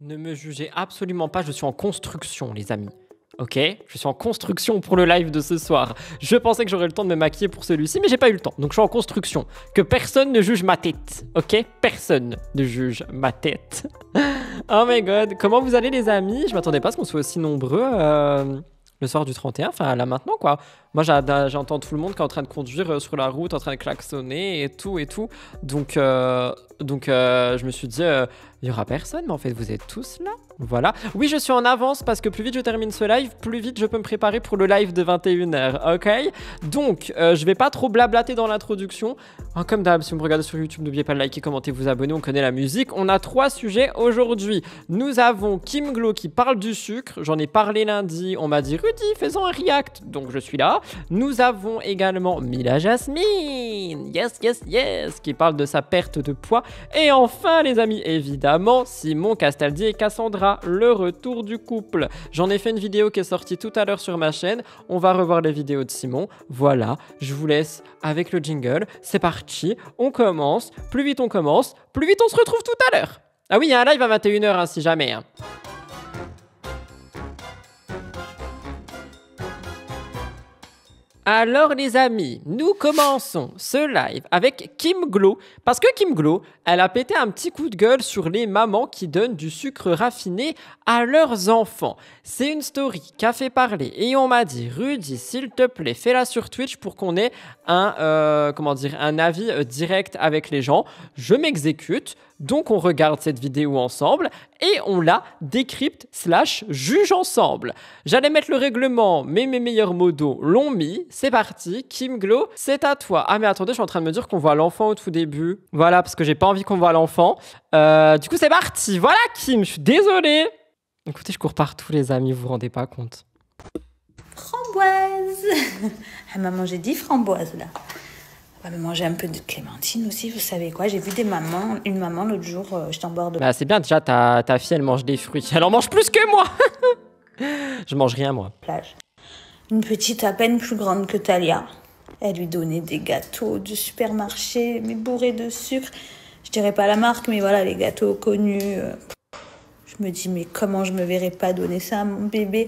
Ne me jugez absolument pas, je suis en construction, les amis. Ok? Je suis en construction pour le live de ce soir. Je pensais que j'aurais le temps de me maquiller pour celui-ci, mais j'ai pas eu le temps. Donc je suis en construction. Que personne ne juge ma tête. Ok? Personne ne juge ma tête. Oh my god. Comment vous allez, les amis? Je m'attendais pas à ce qu'on soit aussi nombreux le soir du 31. Enfin, là maintenant, quoi. Moi, j'entends tout le monde qui est en train de conduire sur la route, en train de klaxonner et tout et tout. Donc, je me suis dit, il y aura personne, mais en fait, vous êtes tous là. Voilà. Oui, je suis en avance parce que plus vite je termine ce live, plus vite je peux me préparer pour le live de 21h. Ok? Donc, je vais pas trop blablater dans l'introduction. Hein, comme d'hab, si vous me regardez sur YouTube, n'oubliez pas de liker, commenter, vous abonner. On connaît la musique. On a 3 sujets aujourd'hui. Nous avons Kim Glow qui parle du sucre. J'en ai parlé lundi. On m'a dit, Rudy, faisons un react. Donc, je suis là. Nous avons également Mila Jasmine. Yes, yes, yes. Qui parle de sa perte de poids. Et enfin, les amis, évidemment, Simon Castaldi et Cassandra, le retour du couple. J'en ai fait une vidéo qui est sortie tout à l'heure sur ma chaîne. On va revoir les vidéos de Simon. Voilà, je vous laisse avec le jingle. C'est parti, on commence. Plus vite on commence, plus vite on se retrouve tout à l'heure. Ah oui, il y a un live à 21h, hein, si jamais. Hein. Alors les amis, nous commençons ce live avec Kim Glow, parce que Kim Glow, elle a pété un petit coup de gueule sur les mamans qui donnent du sucre raffiné à leurs enfants. C'est une story qui a fait parler et on m'a dit, Rudy, s'il te plaît, fais-la sur Twitch pour qu'on ait un avis direct avec les gens. Je m'exécute. Donc on regarde cette vidéo ensemble et on la décrypte / juge ensemble. J'allais mettre le règlement, mais mes meilleurs modos l'ont mis. C'est parti, Kim Glow, c'est à toi. Ah mais attendez, je suis en train de me dire qu'on voit l'enfant au tout début. Voilà, parce que j'ai pas envie qu'on voit l'enfant. Du coup c'est parti, voilà Kim, je suis désolée. Écoutez, je cours partout les amis, vous vous rendez pas compte. Framboise. Elle m'a mangé 10 framboises là. On va manger un peu de clémentine aussi, vous savez quoi, j'ai vu une maman l'autre jour, j'étais en bord de... Bah c'est bien, déjà ta fille elle mange des fruits, elle en mange plus que moi. Je mange rien moi. Plage. Une petite à peine plus grande que Talia, elle lui donnait des gâteaux du supermarché, mais bourrés de sucre. Je dirais pas la marque, mais voilà, les gâteaux connus. Je me dis, mais comment je me verrais pas donner ça à mon bébé?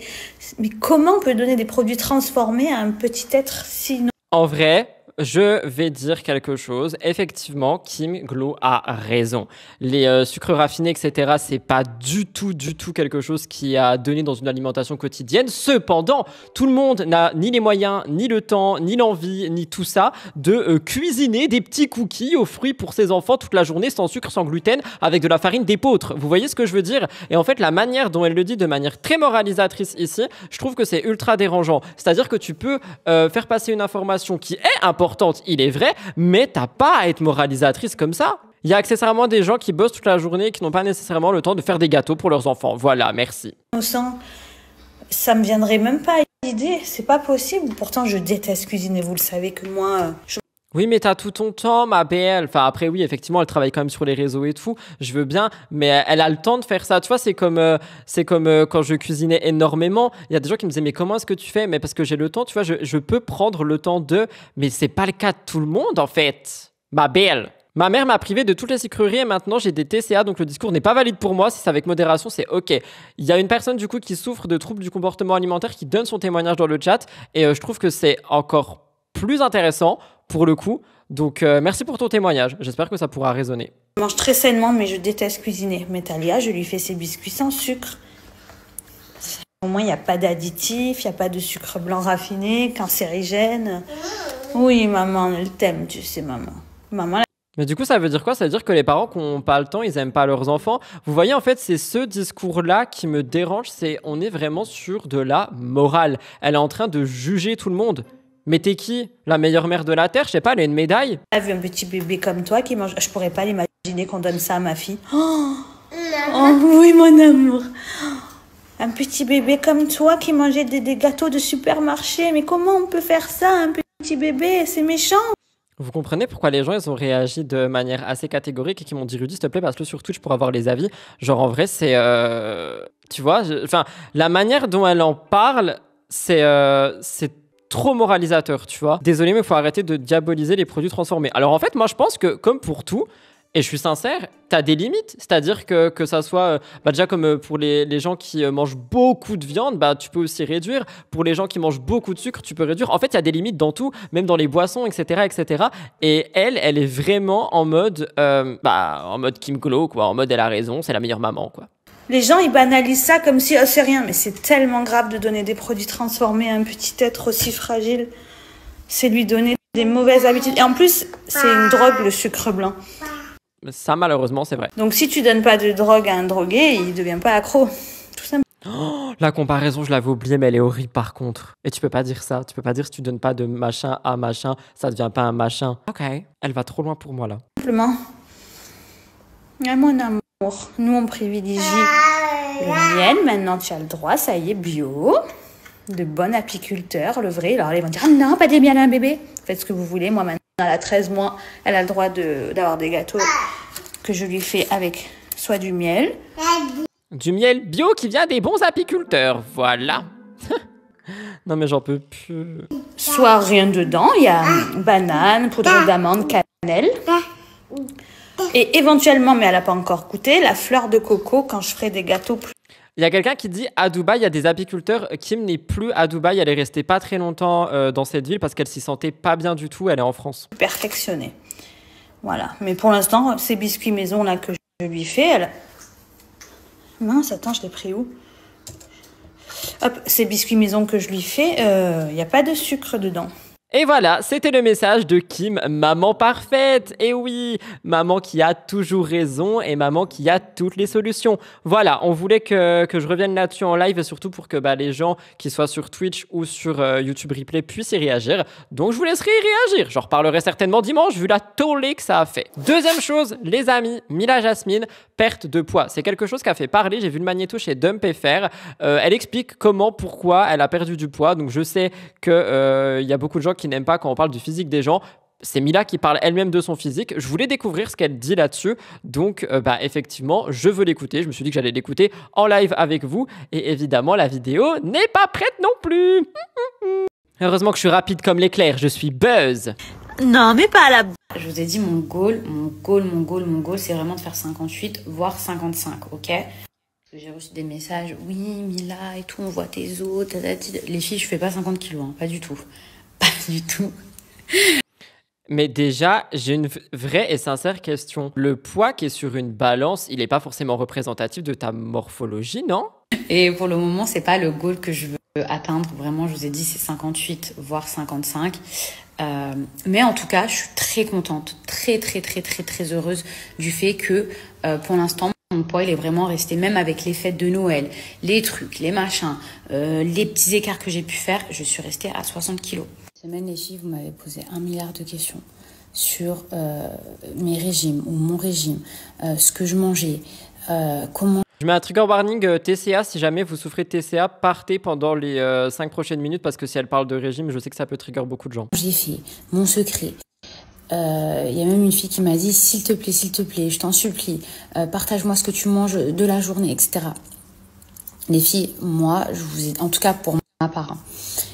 Mais comment on peut donner des produits transformés à un petit être sinon... En vrai, je vais dire quelque chose. Effectivement, Kim Glow a raison. Les sucres raffinés, etc., c'est pas du tout quelque chose qui a donné dans une alimentation quotidienne. Cependant, tout le monde n'a ni les moyens, ni le temps, ni l'envie, ni tout ça de cuisiner des petits cookies aux fruits pour ses enfants toute la journée, sans sucre, sans gluten, avec de la farine d'épeautre. Vous voyez ce que je veux dire? Et en fait, la manière dont elle le dit de manière très moralisatrice ici, je trouve que c'est ultra dérangeant. C'est-à-dire que tu peux faire passer une information qui est importante, il est vrai, mais t'as pas à être moralisatrice comme ça. Il y a accessoirement des gens qui bossent toute la journée et qui n'ont pas nécessairement le temps de faire des gâteaux pour leurs enfants. Voilà, merci. Ça me viendrait même pas à l'idée, c'est pas possible. Pourtant, je déteste cuisiner, vous le savez que moi... Oui, mais t'as tout ton temps, ma belle. Enfin, après, oui, effectivement, elle travaille quand même sur les réseaux et tout. Je veux bien, mais elle a le temps de faire ça. Tu vois, c'est comme quand je cuisinais énormément. Il y a des gens qui me disaient, mais comment est-ce que tu fais? Mais parce que j'ai le temps, tu vois, je peux prendre le temps de... Mais c'est pas le cas de tout le monde, en fait. Ma belle. Ma mère m'a privé de toutes les sucreries et maintenant j'ai des TCA, donc le discours n'est pas valide pour moi. Si c'est avec modération, c'est ok. Il y a une personne du coup qui souffre de troubles du comportement alimentaire qui donne son témoignage dans le chat et je trouve que c'est encore plus intéressant pour le coup. Donc merci pour ton témoignage, j'espère que ça pourra résonner. Je mange très sainement mais je déteste cuisiner. Mais Talia, je lui fais ses biscuits sans sucre. Au moins il n'y a pas d'additifs, il n'y a pas de sucre blanc raffiné, cancérigène. Oui maman, elle t'aime, tu sais maman. Maman. Mais du coup, ça veut dire quoi? Ça veut dire que les parents qui n'ont pas le temps, ils aiment pas leurs enfants. Vous voyez, en fait, c'est ce discours-là qui me dérange. On est vraiment sur de la morale. Elle est en train de juger tout le monde. Mais t'es qui? La meilleure mère de la Terre? Je sais pas, elle a une médaille. J'ai vu un petit bébé comme toi qui mange... Je pourrais pas l'imaginer qu'on donne ça à ma fille. Oh oui, mon amour. Un petit bébé comme toi qui mangeait des gâteaux de supermarché. Mais comment on peut faire ça, un petit bébé? C'est méchant. Vous comprenez pourquoi les gens ils ont réagi de manière assez catégorique et qui m'ont dit Rudy s'il te plaît passe-le sur Twitch pour avoir les avis. Genre en vrai c'est tu vois, la manière dont elle en parle c'est trop moralisateur, tu vois. Désolé mais il faut arrêter de diaboliser les produits transformés. Alors en fait moi je pense que comme pour tout, Et je suis sincère, t'as des limites. C'est-à-dire que ça soit, déjà comme pour les gens qui mangent beaucoup de viande, tu peux aussi réduire. Pour les gens qui mangent beaucoup de sucre, tu peux réduire. En fait, il y a des limites dans tout, même dans les boissons, etc., etc. Et elle est vraiment en mode Kim Glow, quoi. En mode elle a raison, c'est la meilleure maman, quoi. Les gens, ils banalisent ça comme si, oh, c'est rien, mais c'est tellement grave de donner des produits transformés à un petit être aussi fragile. C'est lui donner des mauvaises habitudes. Et en plus, c'est une drogue, le sucre blanc. Ça, malheureusement, c'est vrai. Donc, si tu donnes pas de drogue à un drogué, il devient pas accro. Tout simplement. Oh, la comparaison, je l'avais oubliée, mais elle est horrible par contre. Et tu peux pas dire ça. Tu peux pas dire si tu donnes pas de machin à machin, ça devient pas un machin. Ok, elle va trop loin pour moi là. Simplement. Ah, mon amour, nous on privilégie le miel. Maintenant, tu as le droit, ça y est, bio. De bon apiculteur, le vrai. Alors, ils vont dire, ah non, pas des miels à un bébé. Faites ce que vous voulez. Moi, maintenant, elle a 13 mois. Elle a le droit d'avoir des gâteaux que je lui fais avec soit du miel. Du miel bio qui vient des bons apiculteurs. Voilà. Non, mais j'en peux plus. Soit rien dedans. Il y a banane, poudre d'amande, cannelle. Et éventuellement, mais elle n'a pas encore goûté, la fleur de coco quand je ferai des gâteaux plus. Il y a quelqu'un qui dit à Dubaï, il y a des apiculteurs. Kim n'est plus à Dubaï. Elle est restée pas très longtemps dans cette ville parce qu'elle s'y sentait pas bien du tout. Elle est en France. Perfectionnée. Voilà. Mais pour l'instant, ces biscuits maison là que je lui fais, elle. Mince, attends, je l'ai pris où? Hop, ces biscuits maison que je lui fais, il n'y a pas de sucre dedans. Et voilà, c'était le message de Kim, maman parfaite. Et oui, maman qui a toujours raison et maman qui a toutes les solutions. Voilà, on voulait que je revienne là-dessus en live et surtout pour que les gens qui soient sur Twitch ou sur YouTube Replay puissent y réagir. Donc je vous laisserai y réagir. J'en reparlerai certainement dimanche vu la tollée que ça a fait. Deuxième chose, les amis, Mila Jasmine, perte de poids. C'est quelque chose qui a fait parler. J'ai vu le magnéto chez Dump FR. Elle explique comment, pourquoi elle a perdu du poids. Donc je sais qu'il y a beaucoup de gens qui n'aiment pas quand on parle du physique des gens. C'est Mila qui parle elle-même de son physique. Je voulais découvrir ce qu'elle dit là-dessus. Donc, effectivement, je veux l'écouter. Je me suis dit que j'allais l'écouter en live avec vous. Et évidemment, la vidéo n'est pas prête non plus. Heureusement que je suis rapide comme l'éclair. Je suis buzz. Non, mais pas à la... Je vous ai dit, mon goal, c'est vraiment de faire 58, voire 55, ok? J'ai reçu des messages, oui, Mila et tout, on voit tes os, les filles, je fais pas 50 kilos, hein, pas du tout. Pas du tout. Mais déjà, j'ai une vraie et sincère question. Le poids qui est sur une balance, il n'est pas forcément représentatif de ta morphologie, non? Et pour le moment, c'est pas le goal que je veux atteindre. Vraiment, je vous ai dit, c'est 58, voire 55. Mais en tout cas, je suis très contente, très heureuse du fait que, pour l'instant, mon poids, il est vraiment resté, même avec les fêtes de Noël, les trucs, les machins, les petits écarts que j'ai pu faire, je suis restée à 60 kilos. Cette semaine, les filles, vous m'avez posé 1 milliard de questions sur mes régimes ou mon régime, ce que je mangeais, comment... Je mets un trigger warning TCA. Si jamais vous souffrez de TCA, partez pendant les 5 prochaines minutes parce que si elle parle de régime, je sais que ça peut trigger beaucoup de gens. J'ai fait mon secret. Il y a même une fille qui m'a dit s'il te plaît, je t'en supplie, partage-moi ce que tu manges de la journée, etc. Les filles, moi, je vous ai, en tout cas pour ma part,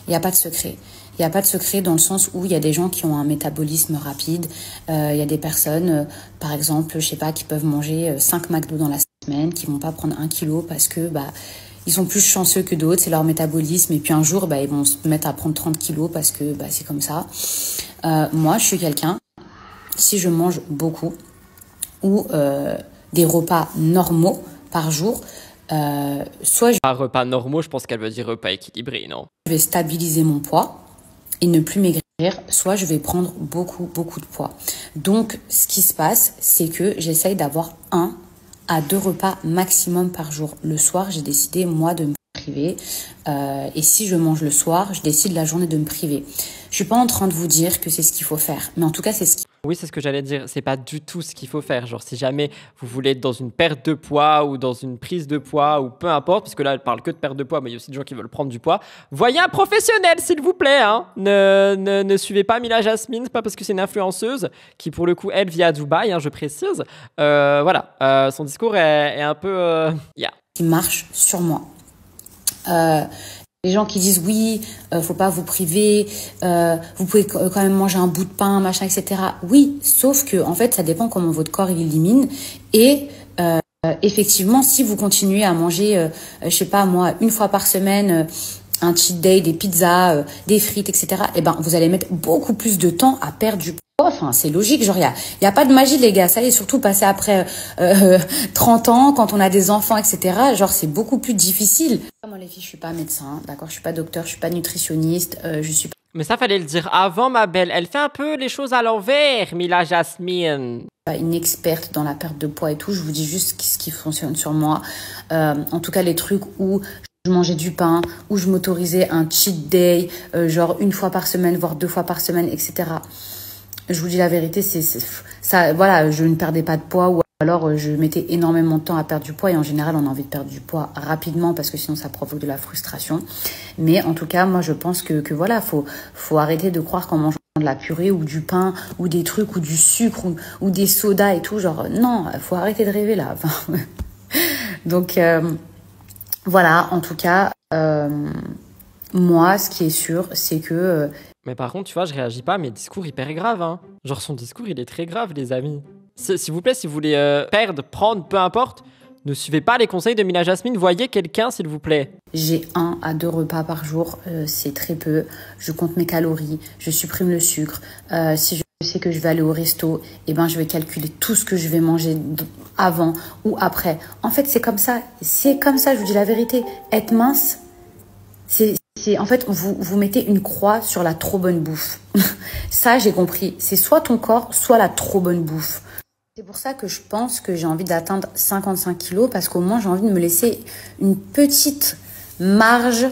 il n'y a pas de secret. Il n'y a pas de secret dans le sens où il y a des gens qui ont un métabolisme rapide. Il y a des personnes, par exemple, je sais pas, qui peuvent manger 5 McDo dans la semaine, qui vont pas prendre 1 kilo parce que ils sont plus chanceux que d'autres, c'est leur métabolisme. Et puis un jour, ils vont se mettre à prendre 30 kilos parce que c'est comme ça. Moi, je suis quelqu'un, si je mange beaucoup ou des repas normaux par jour, soit Par repas normaux, je pense qu'elle veut dire repas équilibré, non? je vais stabiliser mon poids et ne plus maigrir, soit je vais prendre beaucoup de poids. Donc, ce qui se passe, c'est que j'essaye d'avoir 1 à 2 repas maximum par jour. Le soir, j'ai décidé, moi, de me priver. Et si je mange le soir, je décide la journée de me priver. Je suis pas en train de vous dire que c'est ce qu'il faut faire, mais en tout cas, c'est ce qui... Oui, c'est ce que j'allais dire. C'est pas du tout ce qu'il faut faire. Genre, si jamais vous voulez être dans une perte de poids ou dans une prise de poids ou peu importe, parce que là, elle parle que de perte de poids, mais il y a aussi des gens qui veulent prendre du poids. Voyez un professionnel, s'il vous plaît. Hein. Ne suivez pas Mila Jasmine. C'est pas parce que c'est une influenceuse qui, pour le coup, elle vit à Dubaï, je précise. Voilà. Son discours est un peu... qui marche sur moi. Les gens qui disent oui, faut pas vous priver, vous pouvez quand même manger un bout de pain, machin, etc. Oui, sauf que en fait, ça dépend comment votre corps il élimine. Et effectivement, si vous continuez à manger, je sais pas moi, une fois par semaine, un cheat day, des pizzas, des frites, etc. Eh ben, vous allez mettre beaucoup plus de temps à perdre du poids. Enfin, c'est logique, genre, y a pas de magie, les gars. Ça y est, surtout passer après 30 ans, quand on a des enfants, etc. Genre, c'est beaucoup plus difficile. Moi, les filles, je suis pas médecin, d'accord? Je suis pas docteur, je suis pas nutritionniste, je suis Mais ça, fallait le dire avant, ma belle. Elle fait un peu les choses à l'envers, Mila Jasmine. pas une experte dans la perte de poids et tout. Je vous dis juste ce qui fonctionne sur moi. En tout cas, les trucs où je mangeais du pain, où je m'autorisais un cheat day, genre une fois par semaine, voire 2 fois par semaine, etc. Je vous dis la vérité, ça, voilà, je ne perdais pas de poids ou alors je mettais énormément de temps à perdre du poids et en général, on a envie de perdre du poids rapidement parce que sinon ça provoque de la frustration. Mais en tout cas, moi, je pense que voilà, faut arrêter de croire qu'en mangeant de la purée ou du pain ou des trucs ou du sucre ou des sodas et tout, genre non, faut arrêter de rêver là. Enfin, donc voilà, en tout cas, moi, ce qui est sûr, c'est que Mais par contre, tu vois, je réagis pas à mes discours hyper graves, hein. Genre, son discours, il est très grave, les amis. S'il vous plaît, si vous voulez perdre, prendre, peu importe, ne suivez pas les conseils de Mila Jasmine. Voyez quelqu'un, s'il vous plaît. j'ai 1 à 2 repas par jour, c'est très peu. Je compte mes calories, je supprime le sucre. Si je sais que je vais aller au resto, eh ben, je vais calculer tout ce que je vais manger avant ou après. En fait, c'est comme ça. C'est comme ça, je vous dis la vérité. Être mince, en fait, vous mettez une croix sur la trop bonne bouffe. Ça, j'ai compris. C'est soit ton corps, soit la trop bonne bouffe. C'est pour ça que je pense que j'ai envie d'atteindre 55 kilos parce qu'au moins, j'ai envie de me laisser une petite marge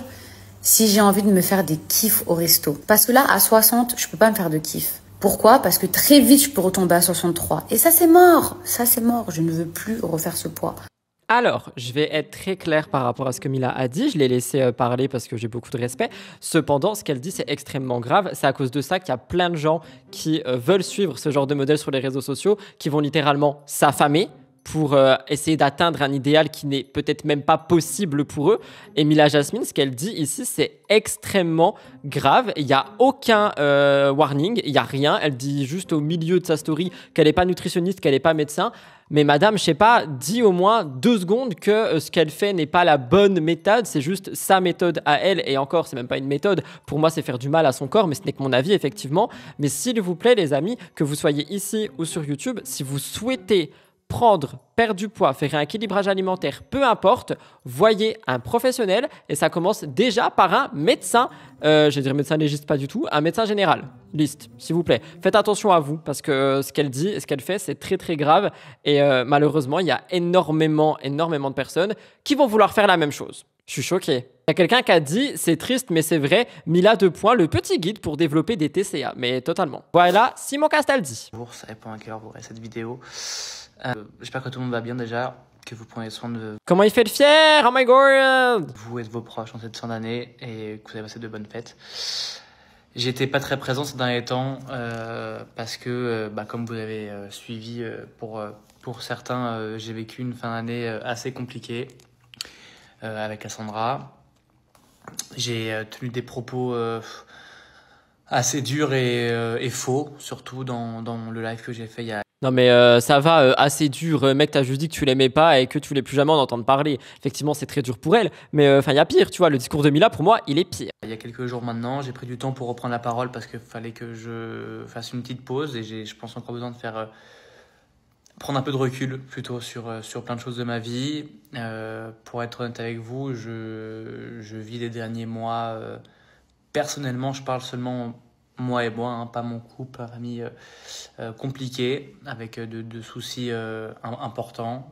si j'ai envie de me faire des kiffs au resto. Parce que là, à 60, je peux pas me faire de kiffs. Pourquoi? Parce que très vite, je peux retomber à 63. Et ça, c'est mort. Ça, c'est mort. Je ne veux plus refaire ce poids. Alors, je vais être très clair par rapport à ce que Mila a dit. Je l'ai laissé parler parce que j'ai beaucoup de respect. Cependant, ce qu'elle dit, c'est extrêmement grave. C'est à cause de ça qu'il y a plein de gens qui veulent suivre ce genre de modèle sur les réseaux sociaux, qui vont littéralement s'affamer pour essayer d'atteindre un idéal qui n'est peut-être même pas possible pour eux. Et Mila Jasmine, ce qu'elle dit ici, c'est extrêmement grave. Il n'y a aucun warning, il n'y a rien. Elle dit juste au milieu de sa story qu'elle n'est pas nutritionniste, qu'elle n'est pas médecin. Mais madame, je sais pas, dis au moins 2 secondes que ce qu'elle fait n'est pas la bonne méthode, c'est juste sa méthode à elle, et encore, c'est même pas une méthode. Pour moi, c'est faire du mal à son corps, mais ce n'est que mon avis, effectivement. Mais s'il vous plaît, les amis, que vous soyez ici ou sur YouTube, si vous souhaitez prendre, perdre du poids, faire un équilibrage alimentaire, peu importe, voyez un professionnel et ça commence déjà par un médecin, je vais dire médecin légiste pas du tout, un médecin général, liste, s'il vous plaît. Faites attention à vous parce que ce qu'elle dit et ce qu'elle fait, c'est très très grave et malheureusement, il y a énormément de personnes qui vont vouloir faire la même chose. Je suis choqué. Il y a quelqu'un qui a dit, c'est triste mais c'est vrai, Mila 2 points, le petit guide pour développer des TCA, mais totalement. Voilà, Simon Castaldi. Bonjour, ça répond à quelle heure vous verrez cette vidéo. J'espère que tout le monde va bien déjà, que vous prenez soin de Comment il fait le fier? Oh my god! vous et de vos proches en cette fin d'année et que vous avez passé de bonnes fêtes. J'étais pas très présent ces derniers temps parce que, comme vous avez suivi, pour certains, j'ai vécu une fin d'année assez compliquée avec Cassandra. J'ai tenu des propos assez durs et faux, surtout dans le live que j'ai fait il y a Non mais ça va, assez dur, mec, t'as juste dit que tu l'aimais pas et que tu voulais plus jamais en entendre parler. Effectivement, c'est très dur pour elle, mais enfin, il y a pire, tu vois, le discours de Mila, pour moi, il est pire. Il y a quelques jours maintenant, j'ai pris du temps pour reprendre la parole parce qu'il fallait que je fasse une petite pause et j'ai, je pense, encore besoin de faire prendre un peu de recul plutôt sur plein de choses de ma vie. Pour être honnête avec vous, je vis les derniers mois, personnellement, je parle seulement moi et moi, hein, pas mon couple, ma famille, compliqué, avec de soucis importants,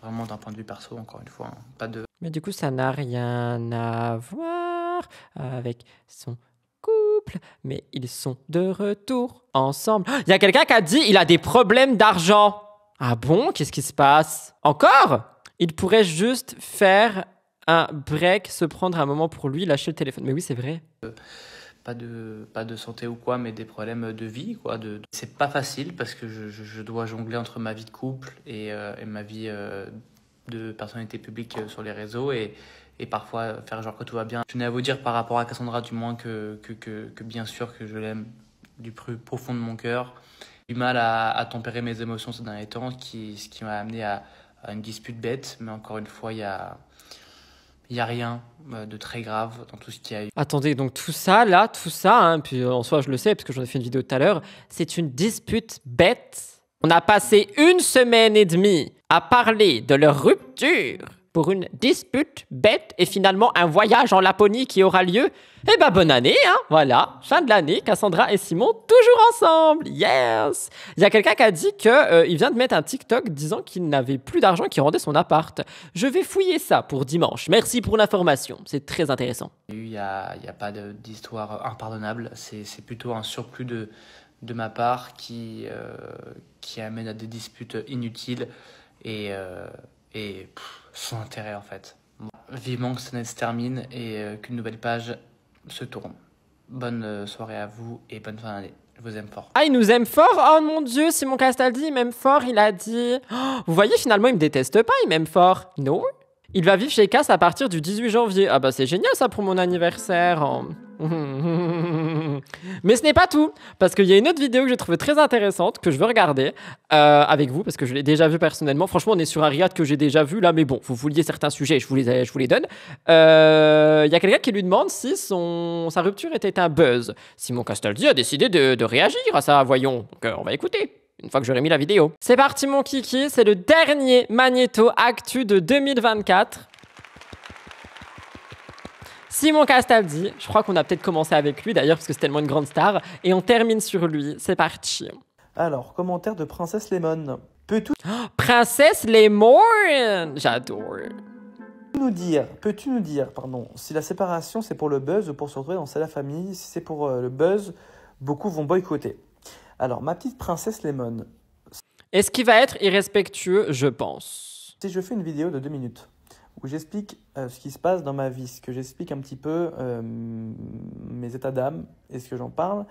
vraiment d'un point de vue perso, encore une fois, hein, pas de... Mais du coup, ça n'a rien à voir avec son couple, mais ils sont de retour ensemble. Il y a quelqu'un qui a dit il a des problèmes d'argent. Ah bon? Qu'est-ce qui se passe? Encore? Il pourrait juste faire un break, se prendre un moment pour lui, lâcher le téléphone. Mais oui, c'est vrai. Pas de santé ou quoi, mais des problèmes de vie, quoi. C'est pas facile parce que je dois jongler entre ma vie de couple et ma vie de personnalité publique sur les réseaux et parfois faire genre que tout va bien. Je tenais à vous dire par rapport à Cassandra du moins que bien sûr que je l'aime du plus profond de mon cœur. J'ai du mal à tempérer mes émotions ces derniers temps, ce qui m'a amené à une dispute bête, mais encore une fois, il y a rien de très grave dans tout ce qu'il y a eu. Attendez, donc tout ça, hein, puis en soi je le sais parce que j'en ai fait une vidéo tout à l'heure, c'est une dispute bête. On a passé 1 semaine et demie à parler de leur rupture pour une dispute bête et finalement un voyage en Laponie qui aura lieu. Eh ben bonne année, hein, voilà, fin de l'année, Cassandra et Simon toujours ensemble, yes. Il y a quelqu'un qui a dit qu'il vient de mettre un TikTok disant qu'il n'avait plus d'argent, qu'il rendait son appart. Je vais fouiller ça pour dimanche, merci pour l'information, c'est très intéressant. Il y a pas d'histoire impardonnable, c'est plutôt un surplus de ma part qui amène à des disputes inutiles et sans intérêt en fait. Vivement que cette année se termine et qu'une nouvelle page se tourne. Bonne soirée à vous et bonne fin d'année. Je vous aime fort. Ah, il nous aime fort? Oh mon Dieu, Simon Castaldi, il m'aime fort, il a dit... Oh, vous voyez, finalement, il me déteste pas, il m'aime fort. Non? Il va vivre chez Cass à partir du 18 janvier. Ah bah c'est génial ça pour mon anniversaire. Mais ce n'est pas tout, parce qu'il y a une autre vidéo que j'ai trouvée très intéressante, que je veux regarder avec vous, parce que je l'ai déjà vue personnellement. Franchement, on est sur un Riyad que j'ai déjà vu là, mais bon, vous vouliez certains sujets, je vous les donne. Il y a quelqu'un qui lui demande si sa rupture était un buzz. Simon Castaldi a décidé de réagir à ça, voyons. Donc on va écouter. Une fois que j'aurai mis la vidéo. C'est parti mon kiki, c'est le dernier Magnéto Actu de 2024. Simon Castaldi, je crois qu'on a peut-être commencé avec lui d'ailleurs parce que c'est tellement une grande star. Et on termine sur lui, c'est parti. Alors, commentaire de Princesse Lemon. Princesse Lemon, j'adore. Peux-tu nous dire, si la séparation c'est pour le buzz ou pour se retrouver dans la famille? Si c'est pour le buzz, beaucoup vont boycotter. Alors, ma petite princesse Lemon. Est-ce qu'il va être irrespectueux? Je pense. Si je fais une vidéo de 2 minutes où j'explique ce qui se passe dans ma vie, que j'explique un petit peu mes états d'âme, est-ce que j'en parle?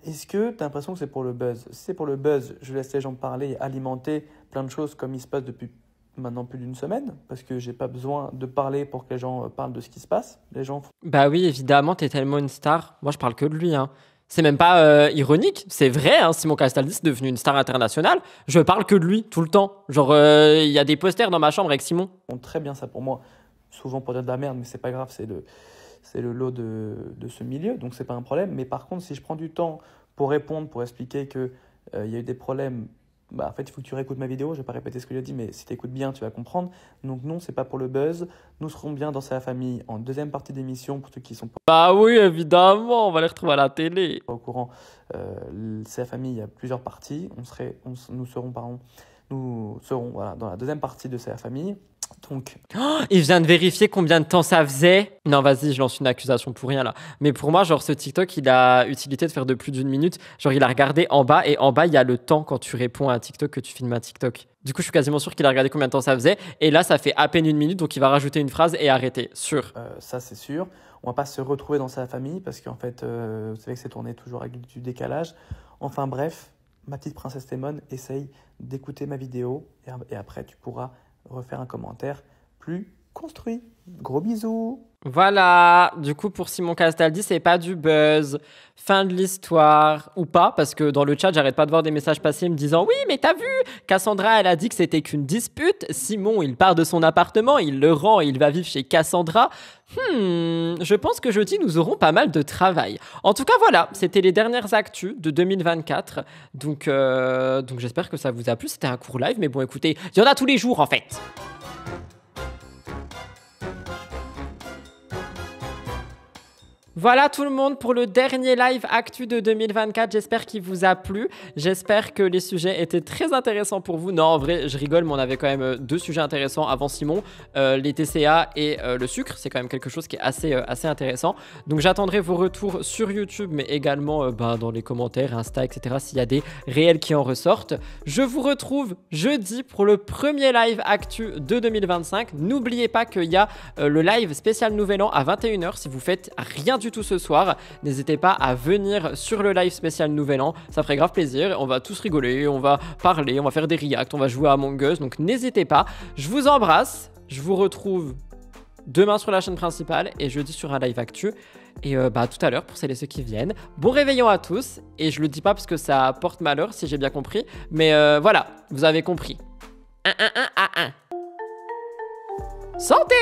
Est-ce que tu as l'impression que c'est pour le buzz? Si c'est pour le buzz, je laisse les gens parler et alimenter plein de choses comme il se passe depuis maintenant plus d'1 semaine, parce que j'ai pas besoin de parler pour que les gens parlent de ce qui se passe. Les gens... Bah oui, évidemment, t'es tellement une star. Moi, je parle que de lui, hein. C'est même pas ironique, c'est vrai, hein, Simon Castaldi c'est devenu une star internationale. Je parle que de lui tout le temps. Genre, il y a des posters dans ma chambre avec Simon. Très bien ça pour moi, souvent pour dire de la merde, mais c'est pas grave, c'est le lot de ce milieu, donc c'est pas un problème. Mais par contre, si je prends du temps pour répondre, pour expliquer qu'il y a eu des problèmes, bah, en fait, il faut que tu réécoutes ma vidéo, je vais pas répéter ce que j'ai dit, mais si tu écoutes bien, tu vas comprendre. Donc non, c'est pas pour le buzz. Nous serons bien dans sa famille en deuxième partie d'émission, pour ceux qui sont pas... Bah oui, évidemment, on va les retrouver à la télé. Au courant, sa famille, il y a plusieurs parties. Nous serons voilà, dans la deuxième partie de sa famille. Donc... Oh, il vient de vérifier combien de temps ça faisait. Non, vas-y, je lance une accusation pour rien là. Mais pour moi, genre, ce TikTok, il a utilité de faire de plus d'1 minute. Genre, il a regardé en bas et en bas, il y a le temps quand tu réponds à un TikTok que tu filmes un TikTok. Du coup, je suis quasiment sûr qu'il a regardé combien de temps ça faisait. Et là, ça fait à peine 1 minute, donc il va rajouter une phrase et arrêter. Sûr. Ça, c'est sûr. On va pas se retrouver dans sa famille parce qu'en fait, vous savez que c'est tourné toujours avec du décalage. Enfin bref, ma petite princesse Lemon, essaye d'écouter ma vidéo et après, tu pourras refaire un commentaire plus construit. Gros bisous. Voilà, du coup pour Simon Castaldi, c'est pas du buzz. Fin de l'histoire, ou pas, parce que dans le chat, j'arrête pas de voir des messages passer me disant « Oui, mais t'as vu, Cassandra, elle a dit que c'était qu'une dispute. Simon, il part de son appartement, il le rend et il va vivre chez Cassandra. Je pense que jeudi, nous aurons pas mal de travail. » En tout cas, voilà, c'était les dernières actus de 2024. Donc j'espère que ça vous a plu. C'était un court live, mais bon, écoutez, il y en a tous les jours, en fait. Voilà tout le monde pour le dernier live actu de 2024, j'espère qu'il vous a plu, j'espère que les sujets étaient très intéressants pour vous. Non, en vrai, je rigole, mais on avait quand même 2 sujets intéressants avant Simon, les TCA et le sucre, c'est quand même quelque chose qui est assez intéressant. Donc j'attendrai vos retours sur YouTube, mais également dans les commentaires, Insta, etc. s'il y a des réels qui en ressortent. Je vous retrouve jeudi pour le premier live actu de 2025. N'oubliez pas qu'il y a le live spécial Nouvel An à 21 h si vous faites rien du du tout ce soir. N'hésitez pas à venir sur le live spécial Nouvel An, ça ferait grave plaisir. On va tous rigoler, on va parler, on va faire des reacts, on va jouer à Among Us, donc n'hésitez pas. Je vous embrasse, je vous retrouve demain sur la chaîne principale et jeudi sur un live actu. Et tout à l'heure pour celles et ceux qui viennent. Bon réveillon à tous. Et je le dis pas parce que ça porte malheur si j'ai bien compris. Mais voilà, vous avez compris. 1, 1, 1, 1, 1. Santé!